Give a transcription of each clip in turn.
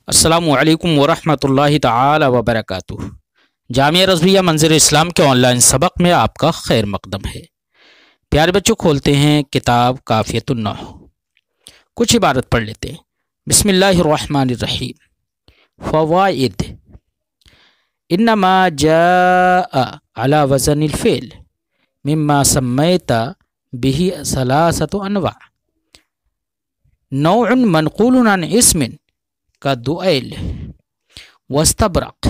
السلام علیکم ورحمۃ اللہ تعالی وبرکاتہ۔ جامعہ رضویہ منظر اسلام کے آن لائن سبق میں آپ کا خیر مقدم ہے۔ پیارے بچوں، کھولتے ہیں کتاب کافیۃ النحو، کچھ عبارت پڑھ لیتے ہیں۔ بسم اللہ الرحمن الرحیم۔ فوائد: انما جاء على وزن الفعل مما سمیت به ثلاثة انواع: نوع منقول عن اسم كدؤيل واستبرق،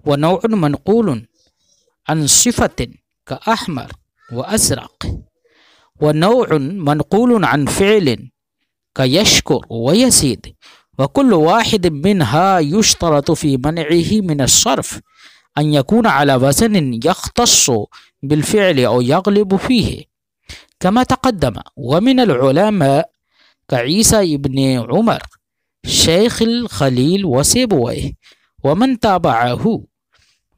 ونوع منقول عن صفة كأحمر وأزرق، ونوع منقول عن فعل كيشكر ويزيد، وكل واحد منها يشترط في منعه من الصرف أن يكون على وزن يختص بالفعل أو يغلب فيه كما تقدم. ومن العلماء كعيسى ابن عمر شیخ الخلیل وسیبویہ ومن تابعه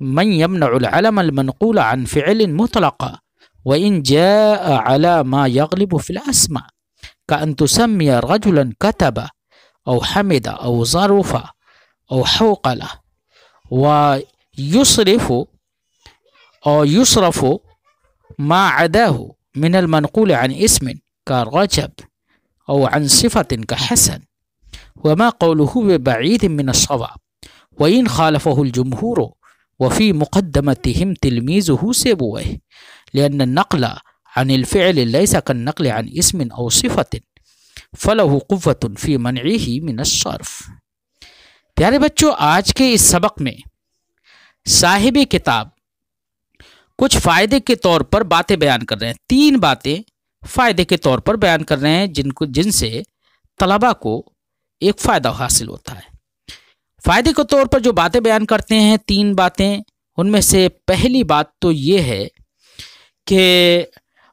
من يمنع العلم المنقول عن فعل مطلقا وإن جاء على ما يغلب في الأسماء كأن تسمي رجلا كتب أو حمد أو ظرف أو حوقل، ويصرف ما عداه من المنقول عن اسم كرجب أو عن صفة كحسن، وما قوله ببعيد من الصواب وإن خالفه الجمهور وفي مقدمتهم تلميذه سيبويه، لأن النقل عن الفعل ليس كالنقل عن اسم أو صفة فله قوة في منعه من الصرف۔ پیارے بچوں، آج کے اس سبق میں صاحب کتاب کچھ فائدے کے طور پر باتیں بیان کر رہے ہیں۔ 3 باتیں فائدے کے طور پر بیان کر رہے ہیں جن سے طلبہ کو ایک فائدہ حاصل ہوتا ہے۔ فائدے کے طور پر جو باتیں بیان کرتے ہیں 3 باتیں، ان میں سے پہلی بات تو یہ ہے کہ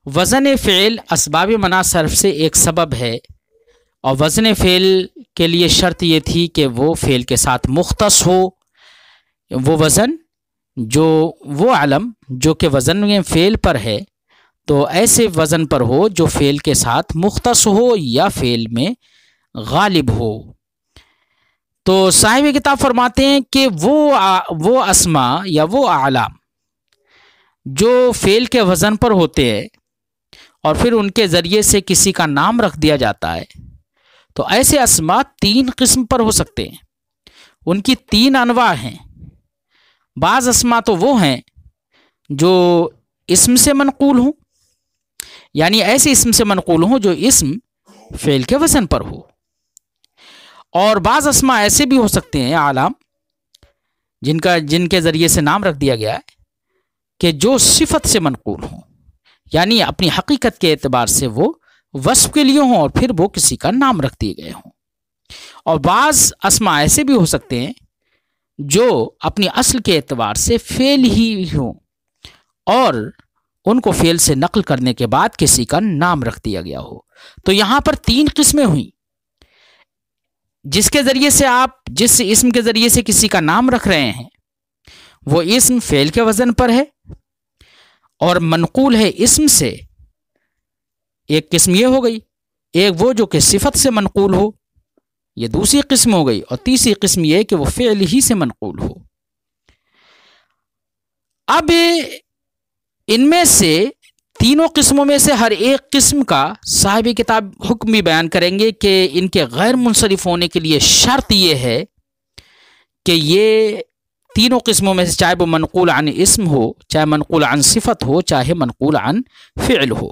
وزن فعل اسباب منع صرف سے ایک سبب ہے، اور وزن فعل کے لیے شرط یہ تھی کہ وہ فعل کے ساتھ مختص ہو، وہ وزن وہ علم جو کہ وزن فعل پر ہے تو ایسے وزن پر ہو جو فعل کے ساتھ مختص ہو یا فعل میں غالب ہو۔ تو صاحب کتاب فرماتے ہیں کہ وہ اسماء یا وہ اعلام جو فعل کے وزن پر ہوتے ہیں اور پھر ان کے ذریعے سے کسی کا نام رکھ دیا جاتا ہے، تو ایسے اسماء 3 قسم پر ہو سکتے ہیں۔ ان کی 3 انواع ہیں۔ بعض اسماء تو وہ ہیں جو اسم سے منقول ہوں، یعنی ایسے اسم سے منقول ہوں جو اسم فعل کے وزن پر ہو، اور بعض اسماء ایسے بھی ہو سکتے ہیں اعلام جن کے ذریعے سے نام رکھ دیا گیا ہے کہ جو صفت سے منقول ہوں، یعنی اپنی حقیقت کے اعتبار سے وہ وصف کے لیے ہوں اور پھر وہ کسی کا نام رکھ دیے گئے ہوں، اور بعض اسماء ایسے بھی ہو سکتے ہیں جو اپنی اصل کے اعتبار سے فعل ہی ہوں اور ان کو فعل سے نقل کرنے کے بعد کسی کا نام رکھ دیا گیا ہو۔ تو یہاں پر 3 قسمیں ہوئیں، جس کے ذریعے سے آپ جس اسم کے ذریعے سے کسی کا نام رکھ رہے ہیں وہ اسم فعل کے وزن پر ہے اور منقول ہے اسم سے۔ ایک قسم یہ ہو گئی، ایک وہ جو کہ صفت سے منقول ہو، یہ دوسری قسم ہو گئی، اور تیسری قسم یہ کہ وہ فعل ہی سے منقول ہو۔ اب ان میں سے تینوں قسموں میں سے ہر ایک قسم کا صاحب کتاب حکم بھی بیان کریں گے کہ ان کے غیر منصرف ہونے کے لیے شرط یہ ہے کہ یہ تینوں قسموں میں سے چاہے وہ منقول عن اسم ہو، چاہے منقول عن صفت ہو، چاہے منقول عن فعل ہو،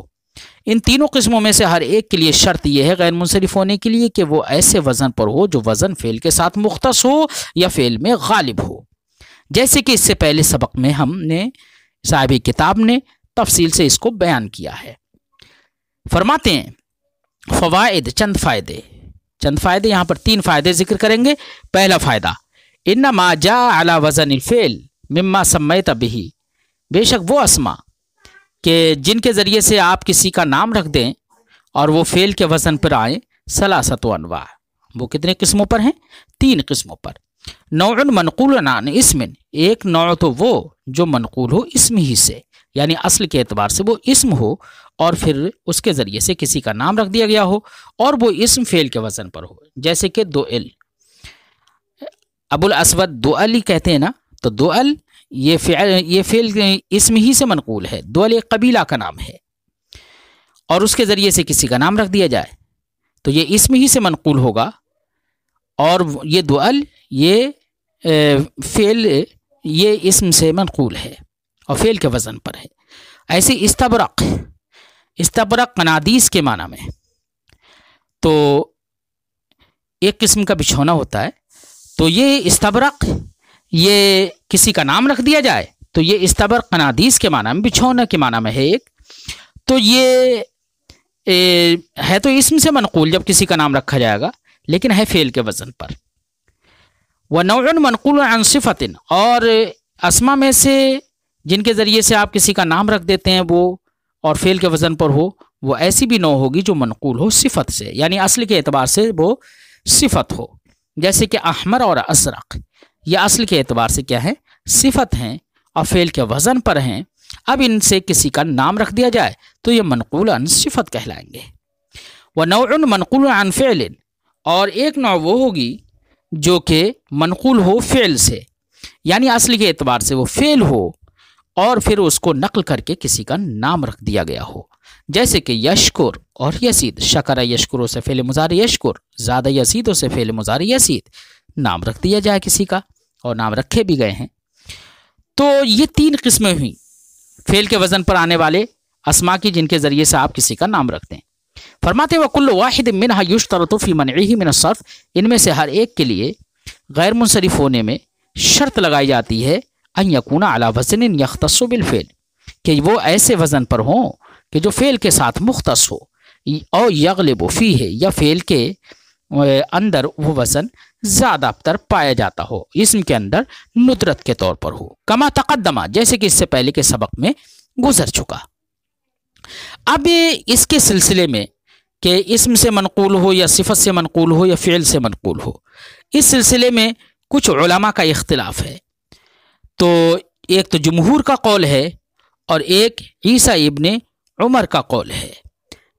ان تینوں قسموں میں سے ہر ایک کے لیے شرط یہ ہے غیر منصرف ہونے کے لیے کہ وہ ایسے وزن پر ہو جو وزن فعل کے ساتھ مختص ہو یا فعل میں غالب ہو، جیسے کہ اس سے پہلے سبق میں ہم نے صاحب کتاب نے تفصیل سے اس کو بیان کیا ہے۔ فرماتے ہیں فوائد، چند فائدے یہاں پر 3 فائدے ذکر کریں گے۔ پہلا فائدہ، انما جاء على وزن الفعل مما سمیت به، بے شک وہ اسماء کہ جن کے ذریعے سے آپ کسی کا نام رکھ دیں اور وہ فعل کے وزن پر آئیں، ثلاثۃ انواع، وہ کتنے قسموں پر ہیں؟ 3 قسموں پر۔ نوع منقول عن اسم، ایک نوع تو وہ جو منقول ہو اسم ہی سے، یعنی اصل کے اعتبار سے وہ اسم ہو اور پھر اس کے ذریعے سے کسی کا نام رکھ دیا گیا ہو اور وہ اسم فعل کے وزن پر ہو، جیسے کہ دو ال ابو الاسود دؤل کہتے ہیں نا، تو دؤل یہ فعل اسم ہی سے منقول ہے. دؤل ایک قبیلہ کا نام ہے اور اس کے ذریعے سے کسی کا نام رکھ دیا جائے تو یہ اسم ہی سے منقول ہوگا. اور یہ دؤل یہ فعل یہ اسم سے منقول ہے اور فعل کے وزن پر ہے. ایسے استبرق قنادیس کے معنی میں، تو ایک قسم کا بچھونا ہوتا ہے، تو یہ استبرق یہ کسی کا نام رکھ دیا جائے تو یہ استبرق قنادیس کے معنی میں، بچھونا کے معنی میں ہے ایک. تو یہ ہے تو اسم سے منقول جب کسی کا نام رکھا جائے گا، لیکن ہے فعل کے وزن پر. وَنَوْعٌ مَنْقُولٌ عَنْ صِفَةٍ، اور اسما میں سے جن کے ذریعے سے آپ کسی کا نام رکھ دیتے ہیں وہ اور فعل کے وزن پر ہو، وہ ایسی بھی نوع ہوگی جو منقول ہو صفت سے، یعنی اصل کے اعتبار سے وہ صفت ہو. جیسے کہ احمر اور ازرق، یہ اصل کے اعتبار سے کیا ہے؟ صفت ہیں اور فعل کے وزن پر ہیں. اب ان سے کسی کا نام رکھ دیا جائے تو یہ منقول عن صفت کہلائیں گے. وَنَوْعٌ مَنْقُولٌ عَنْ فِعْلٍ، اور ایک نوع وہ ہوگی جو کہ منقول ہو فعل سے، یعنی اصل کے اعتبار سے وہ فعل ہو اور پھر اس کو نقل کر کے کسی کا نام رکھ دیا گیا ہو. جیسے کہ یشکر اور یزید، شکر یشکروں سے فعل مضارع یشکر، زاد یزیدوں سے فعل مضارع یزید، نام رکھ دیا جائے کسی کا اور نام رکھے بھی گئے ہیں. تو یہ تین قسمیں ہوئیں فعل کے وزن پر آنے والے اسما کی جن کے ذریعے سے آپ کسی کا نام رکھتے ہیں. فرماتے وَكُلُّ وَاحِدٍ مِّنْهَا يُشْتَرَطُ فِي مَنْعِهِ مِنَ الصَّرْفِ، ان میں سے ہر ایک کے لیے غیر منصرف ہونے میں شرط لگائی جاتی ہے ان یکون علی وزن یختص بالفعل، کہ وہ ایسے وزن پر ہوں کہ جو فعل کے ساتھ مختص ہو، او یغلب فیہ، یا فعل کے اندر وہ وزن زیادہ تر پایا جاتا ہو، اسم کے اندر ندرت کے طور پر ہو. کما تقدمہ، جیسے کہ اس سے پہلے کے سبق میں گزر چکا. اب اس کے سلسلے میں کہ اسم سے منقول ہو یا صفت سے منقول ہو یا فعل سے منقول ہو، اس سلسلے میں کچھ علماء کا اختلاف ہے. تو ایک تو جمہور کا قول ہے اور ایک عیسیٰ ابن عمر کا قول ہے.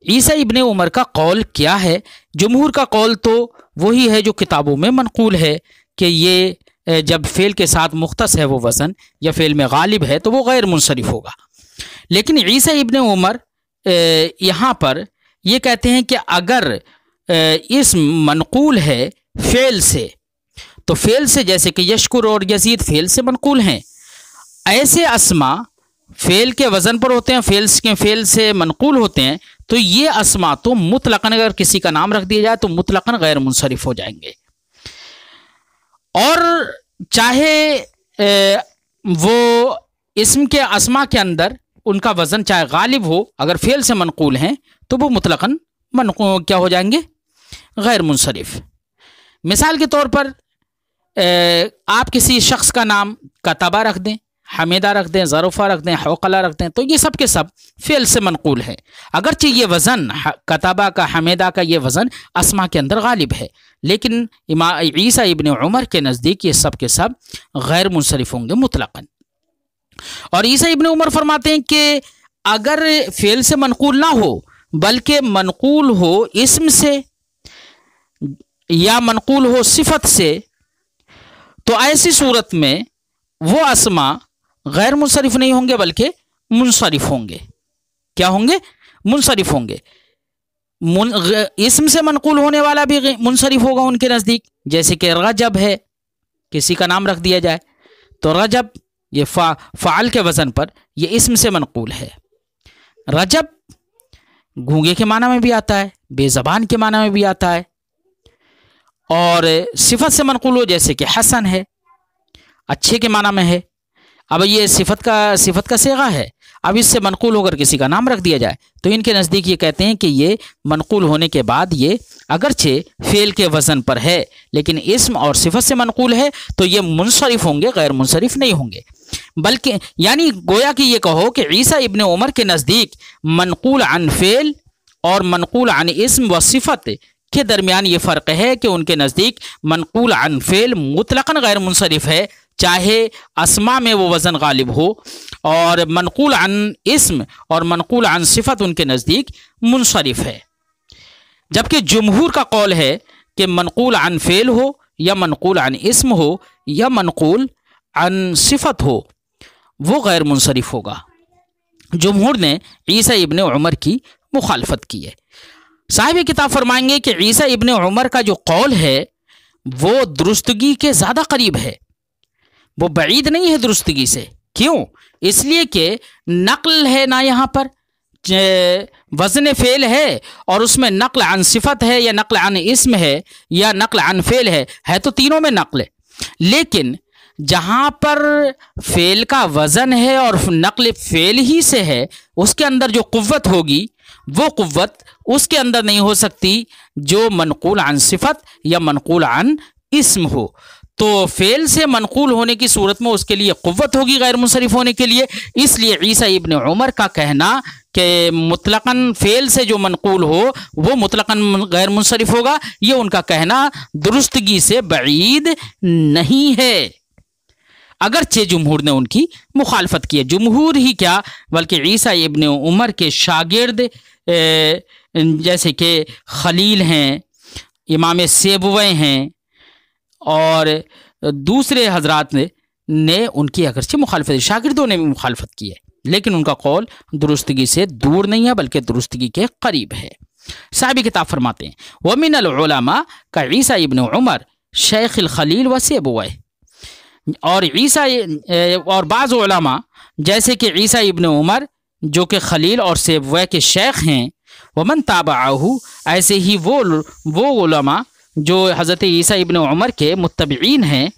عیسیٰ ابن عمر کا قول کیا ہے؟ جمہور کا قول تو وہی ہے جو کتابوں میں منقول ہے کہ یہ جب فعل کے ساتھ مختص ہے وہ وزن یا فعل میں غالب ہے تو وہ غیر منصرف ہوگا. لیکن عیسیٰ ابن عمر یہاں پر یہ کہتے ہیں کہ اگر اسم منقول ہے فعل سے، تو فعل سے جیسے کہ یشکر اور یزید فعل سے منقول ہیں، ایسے اسما فعل کے وزن پر ہوتے ہیں، فعل سے منقول ہوتے ہیں، تو یہ اسما تو مطلقاً اگر کسی کا نام رکھ دیا جائے تو مطلقاً غیر منصرف ہو جائیں گے. اور چاہے وہ اسم کے اسما کے اندر ان کا وزن چاہے غالب ہو، اگر فعل سے منقول ہیں تو وہ مطلقاً کیا ہو جائیں گے؟ غیر منصرف. مثال کے طور پر آپ کسی شخص کا نام کتبہ رکھ دیں، حمیدہ رکھ دیں، ظرفہ رکھ دیں، حوقلہ رکھ دیں، تو یہ سب کے سب فعل سے منقول ہے، اگرچہ یہ وزن کتبہ کا حمیدہ کا یہ وزن اسما کے اندر غالب ہے، لیکن عیسیٰ ابن عمر کے نزدیک یہ سب کے سب غیر منصرف ہوں گے مطلقاً. اور عیسیٰ ابن عمر فرماتے ہیں کہ اگر فعل سے منقول نہ ہو بلکہ منقول ہو اسم سے یا منقول ہو صفت سے، تو ایسی صورت میں وہ اسما غیر منصرف نہیں ہوں گے بلکہ منصرف ہوں گے. کیا ہوں گے؟ منصرف ہوں گے. اسم سے منقول ہونے والا بھی منصرف ہوگا ان کے نزدیک، جیسے کہ رجب ہے، کسی کا نام رکھ دیا جائے تو رجب یہ فعل کے وزن پر یہ اسم سے منقول ہے. رجب گونگے کے معنی میں بھی آتا ہے، بے زبان کے معنی میں بھی آتا ہے. اور صفت سے منقول ہو جیسے کہ حسن ہے، اچھے کے معنی میں ہے. اب یہ صفت کا صیغہ ہے، اب اس سے منقول ہو کر کسی کا نام رکھ دیا جائے تو ان کے نزدیک یہ کہتے ہیں کہ یہ منقول ہونے کے بعد یہ اگرچہ فعل کے وزن پر ہے لیکن اسم اور صفت سے منقول ہے تو یہ منصرف ہوں گے، غیر منصرف نہیں ہوں گے. بلکہ یعنی گویا کہ یہ کہو کہ عیسیٰ ابن عمر کے نزدیک منقول عن فعل اور منقول عن اسم و صفت کے درمیان یہ فرق ہے کہ ان کے نزدیک منقول عن فعل مطلقاً غیر منصرف ہے، چاہے اسما میں وہ وزن غالب ہو، اور منقول عن اسم اور منقول عن صفت ان کے نزدیک منصرف ہے. جبکہ جمہور کا قول ہے کہ منقول عن فعل ہو یا منقول عن اسم ہو یا منقول عن صفت ہو وہ غیر منصرف ہوگا۔ جمہور نے عیسیٰ ابن عمر کی مخالفت کی ہے۔ صاحب کتاب فرمائیں گے کہ عیسیٰ ابن عمر کا جو قول ہے وہ درستگی کے زیادہ قریب ہے، وہ بعید نہیں ہے درستگی سے۔ کیوں؟ اس لیے کہ نقل ہے نہ یہاں پر وزن فعل ہے اور اس میں نقل عن صفت ہے یا نقل عن اسم ہے یا نقل عن فعل ہے تو تینوں میں نقل ہے، لیکن جہاں پر فعل کا وزن ہے اور نقل فعل ہی سے ہے اس کے اندر جو قوت ہوگی وہ قوت اس کے اندر نہیں ہو سکتی جو منقول عن صفت یا منقول عن اسم ہو۔ تو فعل سے منقول ہونے کی صورت میں اس کے لیے قوت ہوگی غیر منصرف ہونے کے لیے، اس لیے عیسیٰ ابن عمر کا کہنا کہ مطلقاً فعل سے جو منقول ہو وہ مطلقاً غیر منصرف ہوگا، یہ ان کا کہنا درستگی سے بعید نہیں ہے، اگرچہ جمہور نے ان کی مخالفت کی ہے۔ جمہور ہی کیا بلکہ عیسیٰ ابن عمر کے شاگرد جیسے کہ خلیل ہیں، امام سیبوی ہیں اور دوسرے حضرات نے ان کی اگرچہ مخالفت، شاگردوں نے بھی مخالفت کی ہے، لیکن ان کا قول درستگی سے دور نہیں ہے بلکہ درستگی کے قریب ہے۔ صاحب کتاب فرماتے ہیں وَمِنَ الْعُلَمَاء کا عیسیٰ ابن عمر شیخ الخلیل و سیبوی، اور بعض علماء جیسے کہ عیسیٰ ابن عمر جو کہ خلیل اور سیبوی کے شیخ ہیں، ومن تابعہ، ایسے ہی وہ علماء جو حضرت عیسیٰ ابن عمر کے متبعین ہیں،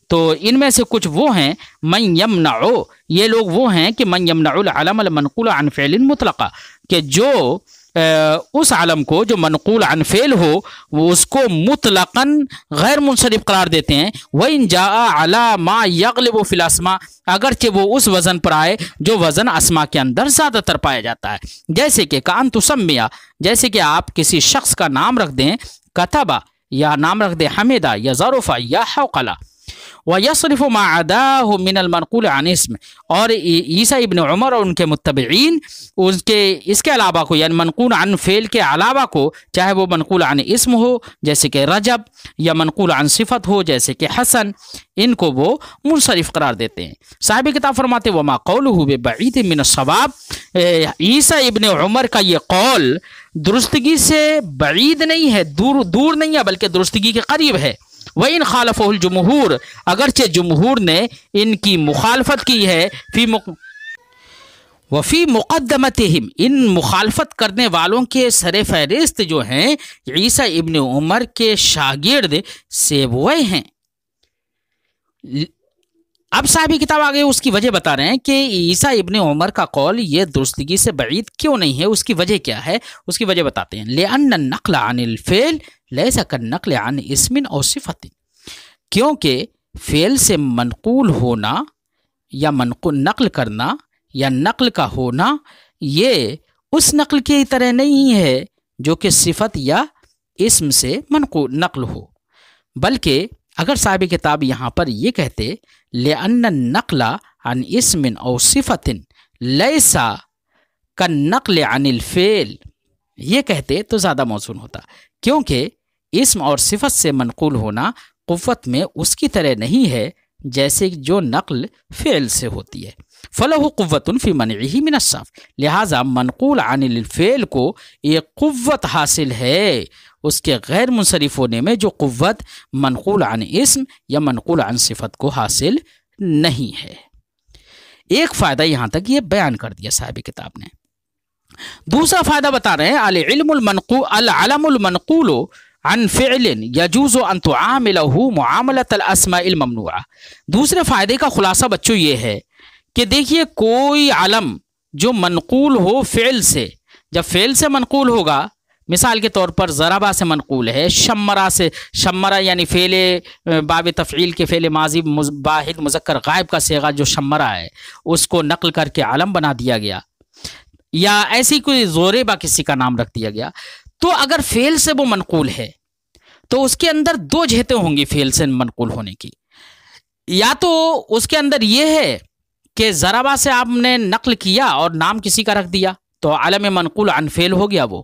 تو ان میں سے کچھ وہ ہیں من یمنع، یہ لوگ وہ ہیں کہ من یمنع العلم المنقول عن فعل مطلقہ، کہ جو اس علم کو جو منقول عن فعل ہو وہ اس کو مطلقاً غیر منصرف قرار دیتے ہیں۔ وَإِن جَاءَ عَلَى مَا يَغْلِبُ فِي الْأَسْمَاءِ، اگرچہ وہ اس وزن پر آئے جو وزن اسما کے اندر زیادہ تر پایا جاتا ہے، جیسے کہ کان تسمیہ، جیسے کہ آپ کسی شخص کا نام رکھ دیں کتبہ، یا نام رکھ دیں حمیدہ یا ظرفہ یا حوقلہ، وَيَصْرِفُ مَا عَدَاهُ مِنَ الْمَنْقُولِ عَنِ اسْمِ، اور عیسیٰ ابن عمر اور ان کے متبعین اس کے علاوہ کو یعنی منقول عن فعل کے علاوہ کو، چاہے وہ منقول عن اسم ہو جیسے کہ رجب یا منقول عن صفت ہو جیسے کہ حسن، ان کو وہ منصرف قرار دیتے ہیں۔ صاحب کتاب فرماتے وما قولہ ببعید من الصواب، عیسیٰ ابن عمر کا یہ قول درستگی سے بعید نہیں ہے، دور نہیں ہے بلکہ درستگی کے قریب ہے۔ وَإِنْ خَالَفَهُ الْجُمْهُورُ، اگرچہ جمہور نے ان کی مخالفت کی ہے، وفی مقدمتہم، ان مخالفت کرنے والوں کے سر فہرست جو ہیں عیسیٰ ابن عمر کے شاگرد سیبوی ہیں۔ اب صاحب کتاب آگے اس کی وجہ بتا رہے ہیں کہ عیسیٰ ابن عمر کا قول یہ درستگی سے بعید کیوں نہیں ہے، اس کی وجہ کیا ہے، اس کی وجہ بتاتے ہیں۔ لِأَنَّ النَّقْلَ عَنِ الْفِعْلِ لَيْسَ كَالنَّقْلِ عَنِ اسْمٍ أَوْ صِفَةٍ، کیونکہ فعل سے منقول ہونا یا نقل کرنا یا نقل کا ہونا یہ اس نقل کی طرح نہیں ہے جو کہ صفت یا اسم سے نقل ہو، بلکہ اگر صاحب کتاب یہاں پر یہ کہتے لِأَنَّ النَّقْلَ عَنْ اسْمٍ أَوْ صِفَةٍ لَيْسَ كَالنَّقْلِ عَنِ الْفِعْلِ، یہ کہتے تو زیادہ موزون ہوتا، کیونکہ اسم اور صفت سے منقول ہونا قوت میں اس کی طرح نہیں ہے جیسے جو نقل فعل سے ہوتی ہے۔ فَلَهُ قُوَّةٌ فِي مَنْعِهِ مِنَ الصَّرْفِ، لہٰذا منقول عن الفعل کو ایک قوت حاصل ہے اس کے غیر منصرف ہونے میں جو قوت منقول عن اسم یا منقول عن صفت کو حاصل نہیں ہے۔ ایک فائدہ یہاں تک یہ بیان کر دیا صاحب کتاب نے۔ دوسرا فائدہ بتا رہے ہیں العلم المنقول عن فعل يجوز ان تعامله معاملة الاسماء الممنوعة۔ دوسرے فائدے کا خلاصہ بچوں یہ ہے کہ دیکھیے کوئی علم جو منقول ہو فعل سے، جب فعل سے منقول ہوگا، مثال کے طور پر ضربہ سے منقول ہے، شمرہ یعنی فعل باب تفعیل کے فعل ماضی واحد مذکر غائب کا صیغہ جو شمرہ ہے اس کو نقل کر کے علم بنا دیا گیا، یا ایسی کوئی زوریبہ کسی کا نام رکھ دیا گیا، تو اگر فعل سے وہ منقول ہے تو اس کے اندر دو جہتیں ہوں گی فعل سے منقول ہونے کی، یا تو اس کے اندر یہ ہے کہ ضربہ سے آپ نے نقل کیا اور نام کسی کا رکھ دیا تو علم منقول عن فعل ہو گیا وہ،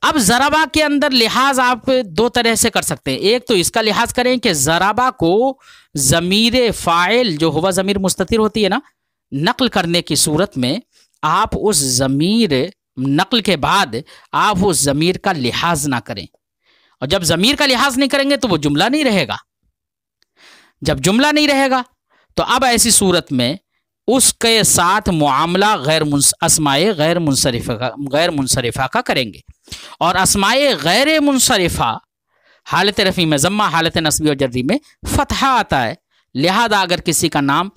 اب ضربہ کے اندر لحاظ آپ دو طرح سے کر سکتے ہیں. ایک تو اس کا لحاظ کریں کہ ضربہ کو ضمیر فاعل جو ہوا ضمیر مستتر ہوتی ہے نا، نقل کرنے کی صورت میں آپ اس ضمیر نقل کے بعد آپ اس ضمیر کا لحاظ نہ کریں. اور جب ضمیر کا لحاظ نہیں کریں گے تو وہ جملہ نہیں رہے گا. جب جملہ نہیں رہے گا تو اب ایسی صورت میں اس کے ساتھ معاملہ اسماء غیر منصرفہ کا کریں گے. اور اسماء غیر منصرفہ حالت رفع میں ضمہ، حالت نصبی اور جری میں فتحہ آتا ہے. لہذا اگر کسی کا نام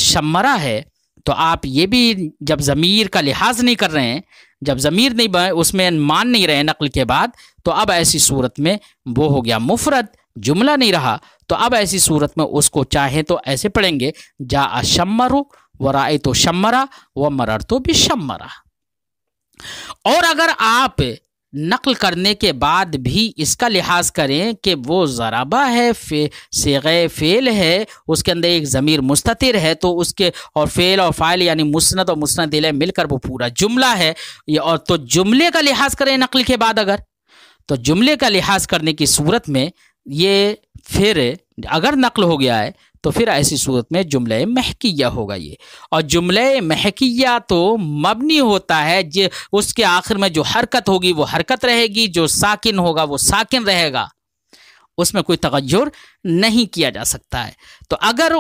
شمرہ ہے تو آپ یہ بھی جب ضمیر کا لحاظ نہیں کر رہے ہیں، جب ضمیر نہیں اس میں مان نہیں رہے نقل کے بعد، تو اب ایسی صورت میں وہ ہو گیا مفرد، جملہ نہیں رہا. تو اب ایسی صورت میں اس کو چاہیں تو ایسے پڑھیں گے جاء شمر ورأیت شمرہ ومررت بشمرہ. اور اگر آپ نقل کرنے کے بعد بھی اس کا لحاظ کریں کہ وہ ضربہ ہے، صیغہ فعل ہے، اس کے اندر ایک ضمیر مستتر ہے، تو اس کے اور فعل اور فاعل یعنی مسند اور مسند الیہ مل کر وہ پورا جملہ ہے. اور تو جملے کا لحاظ کریں نقل کے بعد، اگر تو جملے کا لحاظ کرنے کی صورت میں یہ پھر اگر نقل ہو گیا ہے تو پھر ایسی صورت میں جملہ محکیہ ہوگا یہ. اور جملہ محکیہ تو مبنی ہوتا ہے، اس کے آخر میں جو حرکت ہوگی وہ حرکت رہے گی، جو ساکن ہوگا وہ ساکن رہے گا، اس میں کوئی تغیر نہیں کیا جا سکتا ہے. تو اگر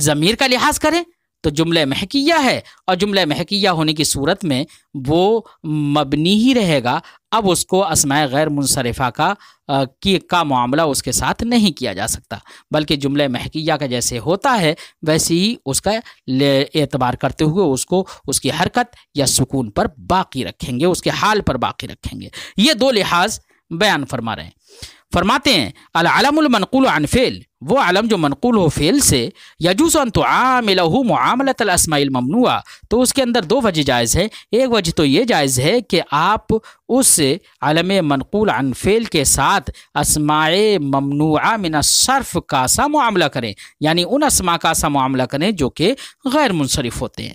ضمیر کا لحاظ کریں تو جملہ محکیہ ہے، اور جملہ محکیہ ہونے کی صورت میں وہ مبنی ہی رہے گا. اب اس کو اسماء غیر منصرفہ کا معاملہ اس کے ساتھ نہیں کیا جا سکتا، بلکہ جملہ محکیہ کا جیسے ہوتا ہے ویسے ہی اس کا اعتبار کرتے ہوئے اس کو اس کی حرکت یا سکون پر باقی رکھیں گے، اس کے حال پر باقی رکھیں گے. یہ دو لحاظ بیان فرما رہے ہیں. فرماتے ہیں العلم المنقول عن فعل، وہ علم جو منقول ہو فعل سے، یجوز ان تعاملہ معاملۃ الاسماء الممنوعہ، تو اس کے اندر دو وجہ جائز ہے. ایک وجہ تو یہ جائز ہے کہ آپ اس علم منقول عن فعل کے ساتھ اسماء ممنوعہ من الصرف کا سا معاملہ کریں، یعنی ان اسماء کا سا معاملہ کریں جو کہ غیر منصرف ہوتے ہیں.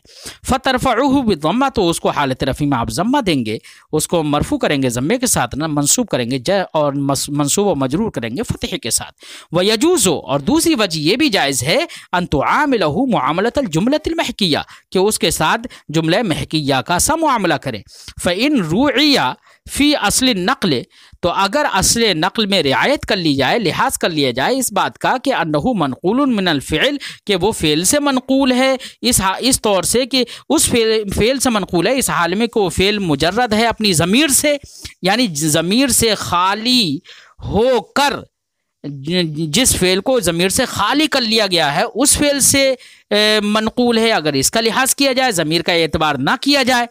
فترفعوہ بالضمہ، تو اس کو حالت رفع میں آپ ضمہ دیں گے، اس کو مرفوع کریں گے ضمے کے ساتھ، نہ منصوب کریں گے اور منصوب و مجرور کریں گے فتح کے ساتھ. ویجوز، اور دوسری وجہ یہ بھی جائز ہے ان تعاملہ معاملۃ الجملۃ المحکیہ، کہ اس کے ساتھ جملہ محکیہ کا سا معاملہ کریں. فإن روعی فی اصل النقل، تو اگر اصل نقل میں رعایت کر لی جائے، لحاظ کر لیا جائے اس بات کا کہ انہ منقول من الفعل، کہ وہ فعل سے منقول ہے، اس طور سے کہ اس فعل سے منقول ہے، اس حال میں کہ وہ فعل مجرد ہے اپنی ضمیر سے، یعنی ضمیر سے خالی ہو کر، جس فعل کو ضمیر سے خالی کر لیا گیا ہے اس فعل سے منقول ہے. اگر اس کا لحاظ کیا جائے، ضمیر کا اعتبار نہ کیا جائے،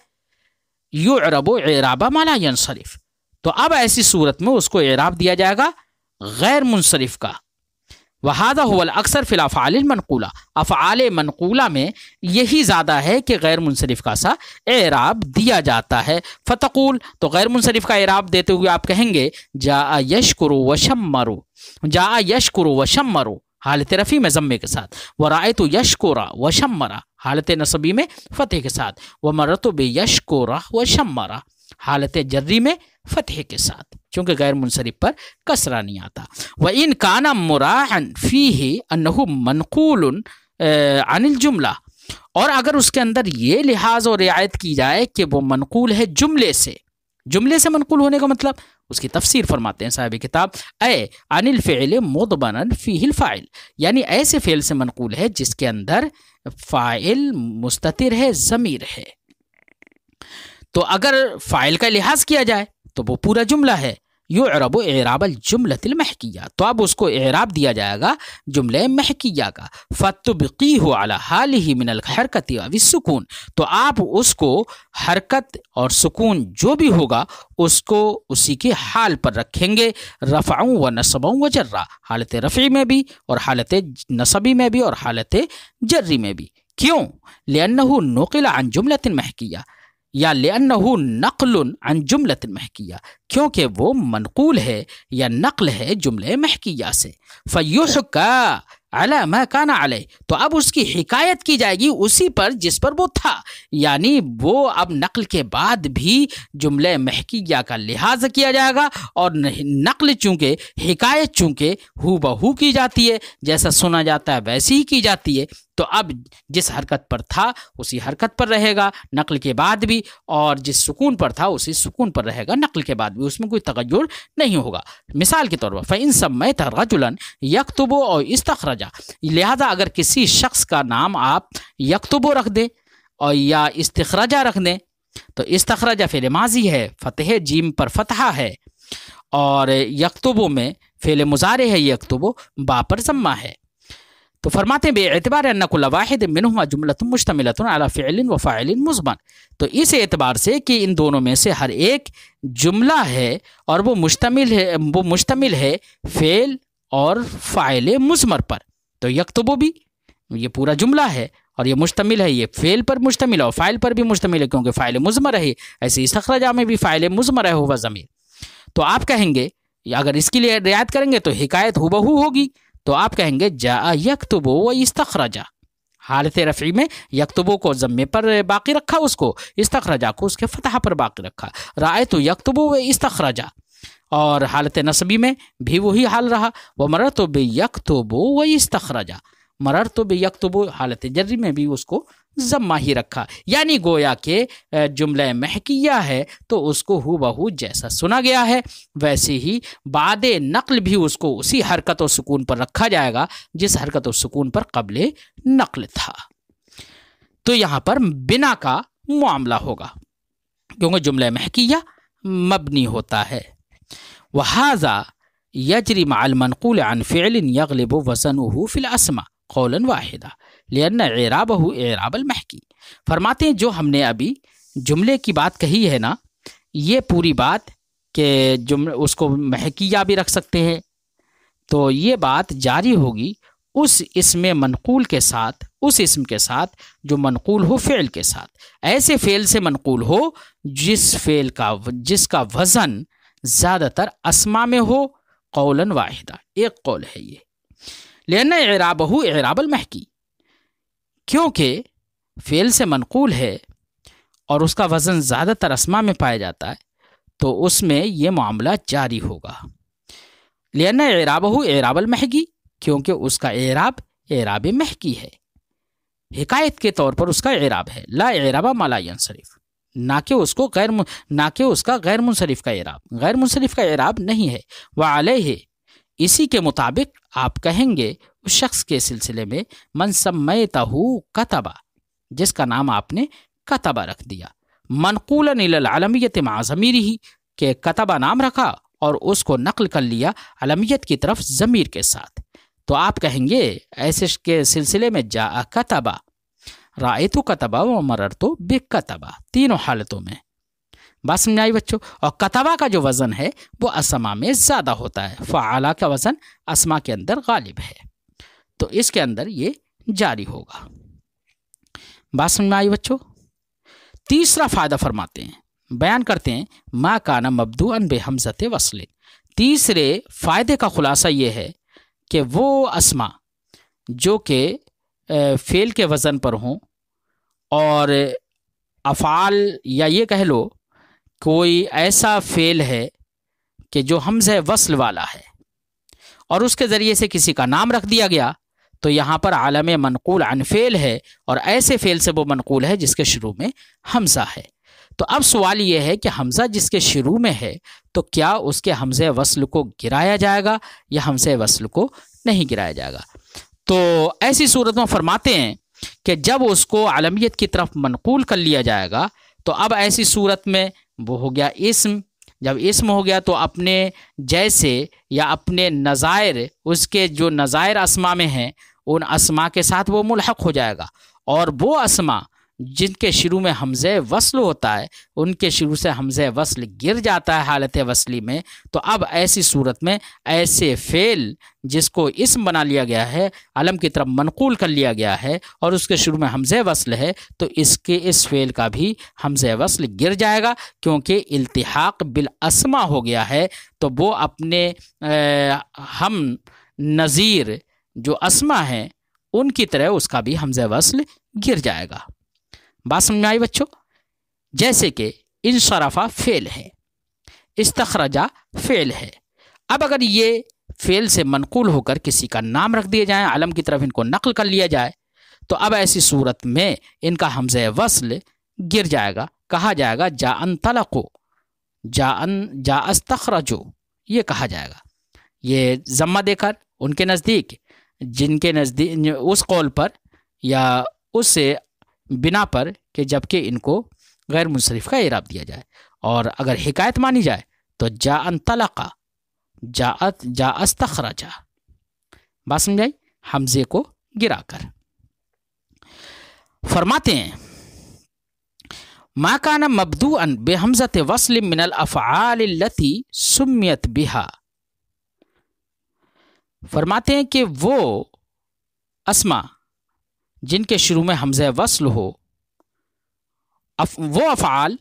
یعرب اعراب ما لا ينصرف، تو اب ایسی صورت میں اس کو اعراب دیا جائے گا غیر منصرف کا. وہذا هو الاکثر فی الافعال المنقولہ، افعال منقولہ میں یہی زیادہ ہے کہ غیر منصرف کا سا اعراب دیا جاتا ہے. فتقول، تو غیر منصرف کا اعراب دیتے ہوئے آپ کہیں گے جاء یشکر وشمر، جاء یشکر وشمر حالت رفع میں ضمے کے ساتھ، ورأیت یشکر وشمر حالت نصبی میں فتح کے ساتھ، ومررت بیشکر وشمر حالت جری میں فتح کے ساتھ، چونکہ غیر منصرف پر کسرہ نہیں آتا. وَإِن كَانَ مُرَاعًا فِيهِ أَنَّهُ مَنْقُولٌ عَنِ الْجُمْلَةِ، اور اگر اس کے اندر یہ لحاظ اور رعایت کی جائے کہ وہ منقول ہے جملے سے. جملے سے منقول ہونے کا مطلب اس کی تفسیر فرماتے ہیں صاحب کتاب، اے عن الفعل مضمنا فیہ الفاعل، یعنی ایسے فعل سے منقول ہے جس کے اندر فاعل مستتر ہے، ضمیر ہے. تو اگر فاعل کا لحاظ کیا جائے تو وہ پورا جملہ ہے. یعرب اعراب الجملۃ المحکیہ، تو اب اس کو اعراب دیا جائے گا جملہ محکیہ کا. فتبقیہ علی حالہ من الحرکۃ و السکون، تو آپ اس کو حرکت اور سکون جو بھی ہوگا اس کو اسی کے حال پر رکھیں گے. رفع و نصب و جرا، حالت رفعی میں بھی اور حالت نصبی میں بھی اور حالت جری میں بھی. کیوں؟ لأنہ نقل عن جملۃ محکیہ، یا لأنہ نقل عن جملۃ محکیہ، کیونکہ وہ منقول ہے یا نقل ہے جملہ محکیہ سے. فیحکیٰ علی ما کان علیہ، تو اب اس کی حکایت کی جائے گی اسی پر جس پر وہ تھا، یعنی وہ اب نقل کے بعد بھی جملہ محکیہ کا لحاظ کیا جائے گا، اور نقل چونکہ حکایت چونکہ ہو بہو کی جاتی ہے، جیسا سنا جاتا ہے ویسی ہی کی جاتی ہے، تو اب جس حرکت پر تھا اسی حرکت پر رہے گا نقل کے بعد بھی، اور جس سکون پر تھا اسی سکون پر رہے گا نقل کے بعد بھی، اس میں کوئی تغیر نہیں ہوگا۔ مثال کے طور پر فَإِن سَمَّيْتَ رَجُلًا يَكْتُبُ أَوْ اسْتَخْرَجَ، لہذا اگر کسی شخص کا نام آپ یکتبو رکھ دیں اور یا استخرجہ رکھ دیں، تو استخرجہ فعل ماضی ہے، فتح جیم پر فتحہ ہے، اور یکتبو میں فعل مضارع ہے، یکتبو با پر ضمہ ہے۔ تو فرماتے ہیں بے اعتبار ان کل واحد منہما جملۃ مشتملۃ علی فعل و فاعل مضمر، تو اس اعتبار سے کہ ان دونوں میں سے ہر ایک جملہ ہے اور وہ مشتمل ہے فعل اور فاعل مضمر پر، تو یکتبو بھی یہ پورا جملہ ہے اور یہ مشتمل ہے، یہ فعل پر مشتمل ہے اور فاعل پر بھی مشتمل ہے کیونکہ فاعل مضمر ہے، ایسے استخرجہ میں بھی فاعل مضمر ہے ہوا ضمیر۔ تو آپ کہیں گے اگر اس کے لیے رعایت کریں گے تو حکایت ہو بہو ہوگی، تو آپ کہیں گے جاء یکتبو و استخرجہ، حالت رفعی میں یکتبو کو ضمے پر باقی رکھا، اس کو استخرجہ کو اس کے فتح پر باقی رکھا، رأیت یکتبو و استخرجہ، اور حالت نصبی میں بھی وہی حال رہا، ومررت بیکتبو و استخرجہ، مررت بیکتبو حالت جری میں بھی اس کو ضمہ ہی رکھا، یعنی گویا کہ جملہ محکیہ ہے تو اس کو ہو بہو جیسا سنا گیا ہے ویسے ہی بعد نقل بھی اس کو اسی حرکت و سکون پر رکھا جائے گا جس حرکت و سکون پر قبل نقل تھا۔ تو یہاں پر بنا کا معاملہ ہوگا کیونکہ جملہ محکیہ مبنی ہوتا ہے۔ وَهَذَا يَجْرِي مَعَ الْمَنْقُولِ عَنْ فِعْلٍ يَغْلِبُ وَزْنُهُ فِي الْأَسْمَاءِ قولاً واحدا لأن اعرابه اعراب المحکی، فرماتے ہیں جو ہم نے ابھی جملے کی بات کہی ہے نا، یہ پوری بات کہ اس کو محکیہ بھی رکھ سکتے ہیں، تو یہ بات جاری ہوگی اس اسم منقول کے ساتھ، اس اسم کے ساتھ جو منقول ہو فعل کے ساتھ، ایسے فعل سے منقول ہو جس کا وزن زیادہ تر اسما میں ہو، قولاً واحدہ ایک قول ہے یہ، لأن اعرابہ اعراب المحکی، کیونکہ فعل سے منقول ہے اور اس کا وزن زیادہ تر اسما میں پایا جاتا ہے تو اس میں یہ معاملہ جاری ہوگا۔ لأن اعرابہ اعراب المحکی، کیونکہ اس کا اعراب اعراب محکی ہے، حکایت کے طور پر اس کا اعراب ہے، لا اعراب ما لا ينصرف، نہ کہ اس کا غیر منصرف کا اعراب، غیر منصرف کا اعراب نہیں ہے۔ وعلیہ، اسی کے مطابق آپ کہیں گے اس شخص کے سلسلے میں من سمیتہ کتبہ، جس کا نام آپ نے کتبہ رکھ دیا، منقولا الی العلمیت مع ضمیرہ، کہ کتبہ نام رکھا اور اس کو نقل کر لیا علمیت کی طرف ضمیر کے ساتھ، تو آپ کہیں گے ایسے کے سلسلے میں جاء کتبہ، رأیت کتبہ و مررت بکتبہ، تینوں حالتوں میں بات سمجھ آئی بچوں۔ اور کتبہ کا جو وزن ہے وہ اسما میں زیادہ ہوتا ہے، فعلا کا وزن اسما کے اندر غالب ہے، تو اس کے اندر یہ جاری ہوگا۔ بات سمجھ میں آئی بچوں۔ تیسرا فائدہ فرماتے ہیں، بیان کرتے ہیں ما کان مبدوءا بحمزۃ وصل، تیسرے فائدے کا خلاصہ یہ ہے کہ وہ اسما جو کہ فعل کے وزن پر ہوں اور افعال، یا یہ کہہ لو کوئی ایسا فعل ہے کہ جو حمزہ وصل والا ہے اور اس کے ذریعے سے کسی کا نام رکھ دیا گیا، تو یہاں پر عالم منقول عن فعل ہے اور ایسے فعل سے وہ منقول ہے جس کے شروع میں حمزہ ہے۔ تو اب سوال یہ ہے کہ حمزہ جس کے شروع میں ہے تو کیا اس کے حمزہ وصل کو گرایا جائے گا یا حمزہ وصل کو نہیں گرایا جائے گا؟ تو ایسی صورت میں فرماتے ہیں کہ جب اس کو عالمیت کی طرف منقول کر لیا جائے گا تو اب ایسی صورت میں وہ ہو گیا اسم، جب اسم ہو گیا تو اپنے جیسے یا اپنے نظائر، اس کے جو نظائر اسما میں ہیں ان اسما کے ساتھ وہ ملحق ہو جائے گا، اور وہ اسما جن کے شروع میں حمزہ وصل ہوتا ہے ان کے شروع سے حمزہ وصل گر جاتا ہے حالت وصلی میں، تو اب ایسی صورت میں ایسے فعل جس کو اسم بنا لیا گیا ہے، علم کی طرف منقول کر لیا گیا ہے اور اس کے شروع میں حمزہ وصل ہے، تو اس فعل کا بھی حمزہ وصل گر جائے گا کیونکہ التحاق بالاسما ہو گیا ہے، تو وہ اپنے ہم نظیر جو اسما ہیں ان کی طرح اس کا بھی حمزہ وصل گر جائے گا۔ بات سمجھ میں آئی بچوں؟ جیسے کہ انصرفا فعل ہے، استخرجا فعل ہے۔ اب اگر یہ فعل سے منقول ہو کر کسی کا نام رکھ دیا جائے، علم کی طرف ان کو نقل کر لیا جائے، تو اب ایسی صورت میں ان کا حمزہ وصل گر جائے گا، کہا جائے گا جا انطلقو، جا استخرجو، یہ کہا جائے گا۔ یہ ضمہ دے کر ان کے نزدیک، جن کے نزدیک اس قول پر یا اس بنا پر کہ جبکہ ان کو غیر منصرف کا اعراب دیا جائے، اور اگر حکایت مانی جائے تو جا انطلقا، جا استخرجا۔ بات سمجھائی؟ حمزے کو گرا کر۔ فرماتے ہیں ما کان مبدوءا بحمزۃ وصل من الافعال التي سمیت بها، فرماتے ہیں کہ وہ اسما جن کے شروع میں حمزہ وصل ہو، وہ افعال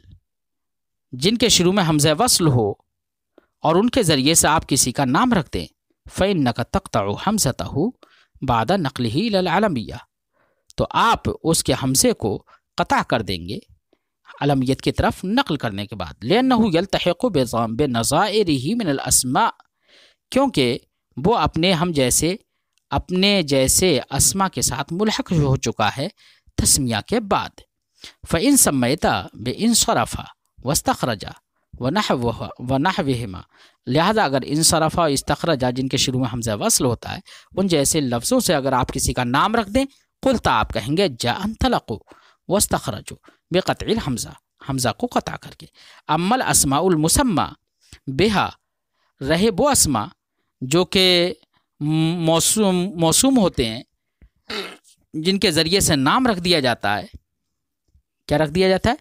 جن کے شروع میں حمزہ وصل ہو اور ان کے ذریعے سے آپ کسی کا نام رکھ دیں، فإنک تقطع حمزتہ بعد نقلہ الی العلمیہ، تو آپ اس کے حمزے کو قطع کر دیں گے علمیت کی طرف نقل کرنے کے بعد، لأنہ یلتحق بنظائرہ من الاسماء، کیونکہ وہ اپنے جیسے اسما کے ساتھ ملحق ہو چکا ہے تسمیہ کے بعد۔ فإن سمیت بانصرف واستخرج ونحوہما، لہذا اگر انصرف اور استخرج جن کے شروع میں حمزہ وصل ہوتا ہے ان جیسے لفظوں سے اگر آپ کسی کا نام رکھ دیں، قلتا آپ کہیں گے جاء انطلقوا واستخرجوا بقطع الحمزہ، حمزہ کو قطع کر کے۔ اما الاسماء المسمى بہا، رہے وہ اسما جو کہ موسوم ہوتے ہیں، جن کے ذریعے سے نام رکھ دیا جاتا ہے، کیا رکھ دیا جاتا ہے؟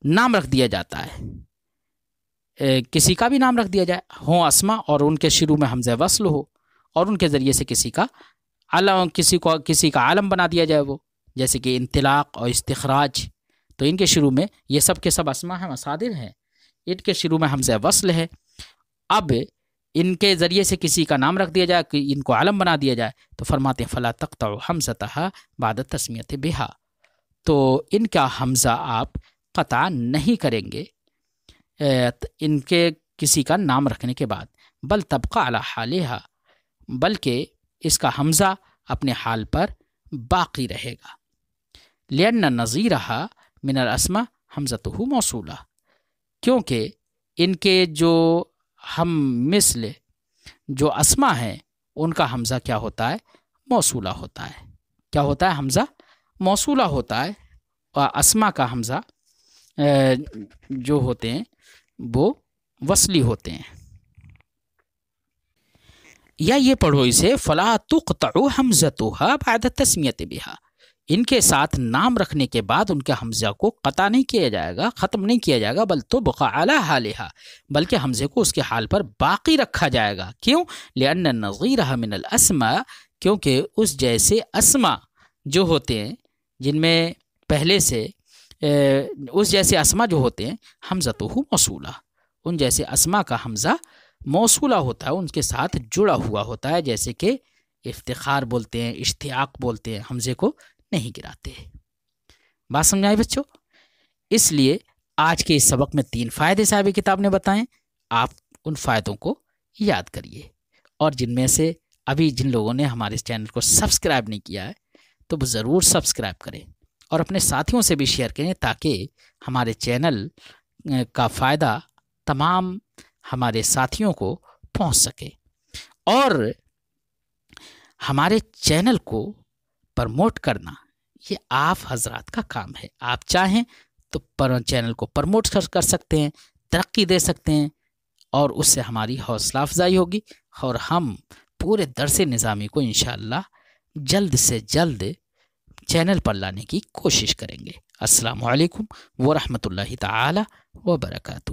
نام رکھ دیا جاتا ہے، کسی کا بھی نام رکھ دیا جائے، ہوں اسما اور ان کے شروع میں حمزہ وصل ہو اور ان کے ذریعے سے کسی کا عالم بنا دیا جائے، وہ جیسے کہ انطلاق اور استخراج، تو ان کے شروع میں یہ سب کے سب اسما ہیں، مصادر ہیں، ان کے شروع میں حمزہ وصل ہے، اب ان کے ذریعے سے کسی کا نام رکھ دیا جائے کہ ان کو علم بنا دیا جائے، تو فرماتے ہیں فلا تقطع حمزتہ بعد تسمیت بہا، تو ان کا حمزہ آپ قطع نہیں کریں گے ان کے کسی کا نام رکھنے کے بعد، بل تبقى علی حالہا، بلکہ اس کا حمزہ اپنے حال پر باقی رہے گا، لأن نظیرہا من الاسماء حمزتہ موصولہ، کیونکہ ان کے جو ہم مثل جو اسما ہیں ان کا حمزہ کیا ہوتا ہے؟ موصولہ ہوتا ہے۔ کیا ہوتا ہے؟ حمزہ موصولہ ہوتا ہے، اور اسما کا حمزہ جو ہوتے ہیں وہ وصلی ہوتے ہیں۔ یا یہ پڑھو اسے فلا تقطع حمزتها بعد تسمیت بها، ان کے ساتھ نام رکھنے کے بعد ان کے حمزہ کو قطع نہیں کیا جائے گا، ختم نہیں کیا جائے گا، بل تبقى علی حالہا، بلکہ حمزے کو اس کے حال پر باقی رکھا جائے گا۔ کیوں؟ لأن نظیرہ من الاسماء، کیونکہ اس جیسے اسما جو ہوتے ہیں جن میں پہلے سے اس جیسے اسما جو ہوتے ہیں حمزتہ موصولہ، ان جیسے اسما کا حمزہ موصولہ ہوتا ہے، ان کے ساتھ جڑا ہوا ہوتا ہے، جیسے کہ افتخار بولتے ہیں، اشتیاق بولتے ہیں، حمزے کو نہیں گراتے۔ بات سمجھائے بچوں؟ اس لیے آج کے اس سبق میں 3 فائدے صاحب کتاب نے بتائیں، آپ ان فائدوں کو یاد کریے، اور جن میں سے ابھی جن لوگوں نے ہمارے اس چینل کو سبسکرائب نہیں کیا ہے تو وہ ضرور سبسکرائب کریں اور اپنے ساتھیوں سے بھی شیئر کریں، تاکہ ہمارے چینل کا فائدہ تمام ہمارے ساتھیوں کو پہنچ سکے، اور ہمارے چینل کو پرموٹ کرنا یہ آپ حضرات کا کام ہے۔ آپ چاہیں تو چینل کو پرموٹ کر سکتے ہیں، ترقی دے سکتے ہیں، اور اس سے ہماری حوصلہ افزائی ہوگی، اور ہم پورے درس نظامی کو انشاءاللہ جلد سے جلد چینل پر لانے کی کوشش کریں گے۔ السلام علیکم ورحمۃ اللہ تعالی وبرکاتہ۔